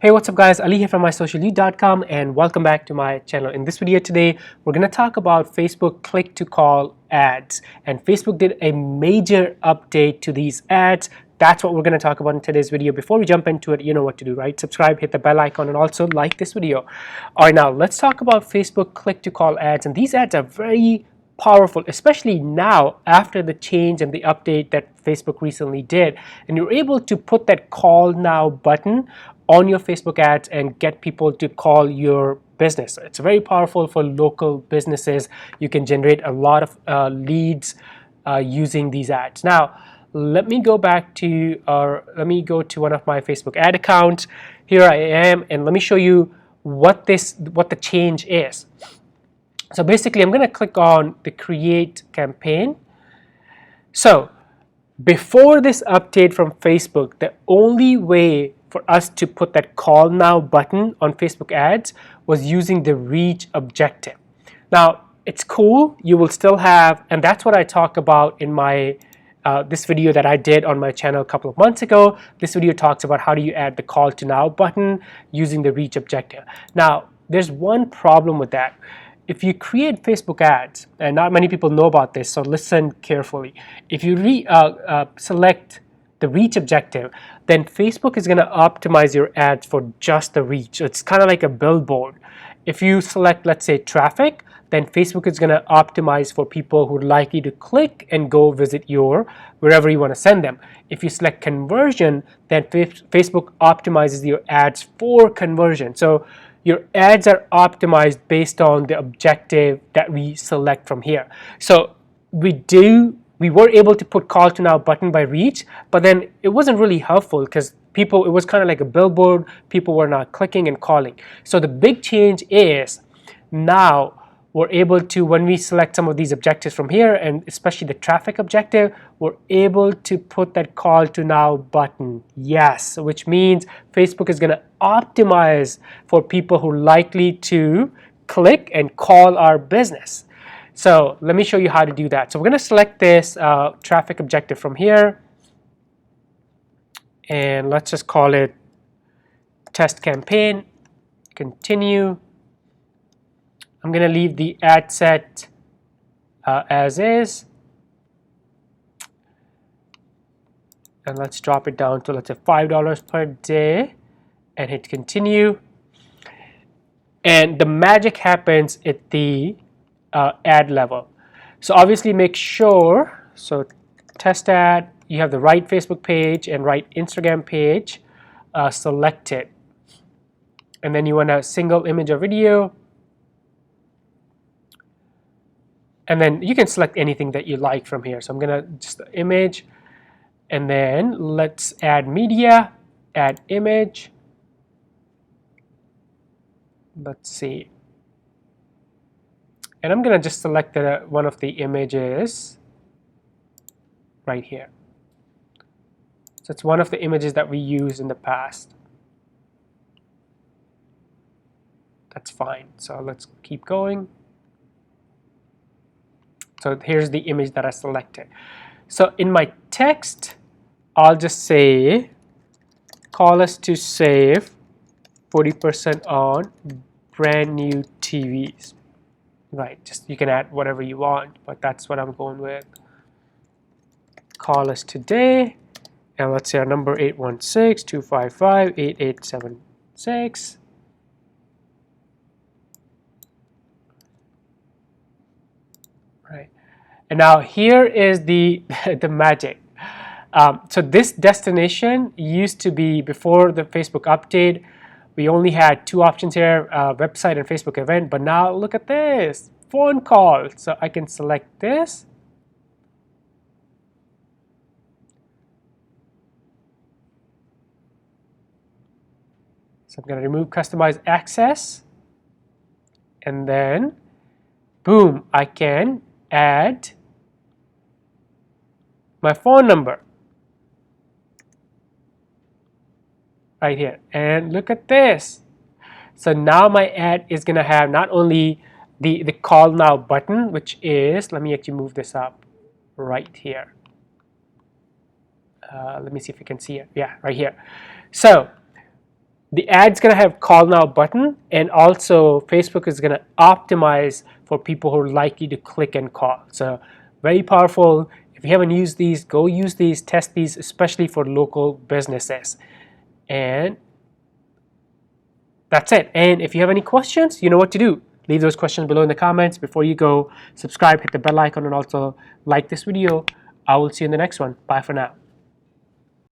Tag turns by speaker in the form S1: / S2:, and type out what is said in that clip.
S1: Hey, what's up guys, Ali here from mysocialyou.com and welcome back to my channel. In this video today, we're going to talk about Facebook click to call ads, and Facebook did a major update to these ads. That's what we're going to talk about in today's video. Before we jump into it, you know what to do, right? Subscribe, hit the bell icon, and also like this video. All right, now let's talk about Facebook click to call ads, and these ads are very powerful, especially now after the change and the update that Facebook recently did, and you're able to put that call now button on your Facebook ads and get people to call your business. It's very powerful for local businesses. You can generate a lot of leads using these ads. Now let me go back to let me go to one of my Facebook ad accounts. Here I am, and let me show you what the change is. So basically I'm going to click on the create campaign. So before this update from Facebook, the only way for us to put that call now button on Facebook ads was using the reach objective. Now it's cool, you will still have, and that's what I talk about in my this video that I did on my channel a couple of months ago. This video talks about how do you add the call to now button using the reach objective. Now there's one problem with that. If you create Facebook ads, and not many people know about this, so listen carefully. If you select the reach objective, then Facebook is going to optimize your ads for just the reach. It's kind of like a billboard. If you select, let's say, traffic, then Facebook is going to optimize for people who are likely to click and go visit your wherever you want to send them. If you select conversion, then Facebook optimizes your ads for conversion. So your ads are optimized based on the objective that we select from here. So we were able to put call to now button by reach, but then it wasn't really helpful because it was kind of like a billboard. People were not clicking and calling. So the big change is now we're able to, when we select some of these objectives from here, and especially the traffic objective, we're able to put that call to now button, yes, which means Facebook is going to optimize for people who are likely to click and call our business. So let me show you how to do that. So we're going to select this traffic objective from here, and let's just call it test campaign, continue. I'm going to leave the ad set as is, and let's drop it down to, let's say, $5 per day, and hit continue. And the magic happens at the ad level. So obviously make sure, so test ad, you have the right Facebook page and right Instagram page selected, and then you want a single image or video. And then you can select anything that you like from here. So I'm gonna just image, and then let's add media, add image. Let's see. And I'm gonna just select one of the images right here. So it's one of the images that we used in the past. That's fine. So let's keep going. So here's the image that I selected. So in my text, I'll just say, call us to save 40% on brand new TVs. Right, just you can add whatever you want, but that's what I'm going with. Call us today, and let's say our number 816-255-8876. Right. And now here is the the magic. So this destination used to be, before the Facebook update, we only had two options here, website and Facebook event, but now look at this, phone call. So I can select this. So I'm going to remove customize access, and then boom, I can add my phone number right here, and look at this. So now my ad is going to have not only the call now button, which is, let me actually move this up right here. Let me see if you can see it. Yeah, right here. So the ad's gonna have call now button, and also Facebook is gonna optimize for people who are likely to click and call. So very powerful. If you haven't used these, go use these, test these, especially for local businesses. And that's it. And if you have any questions, you know what to do. Leave those questions below in the comments. Before you go, subscribe, hit the bell icon, and also like this video. I will see you in the next one. Bye for now.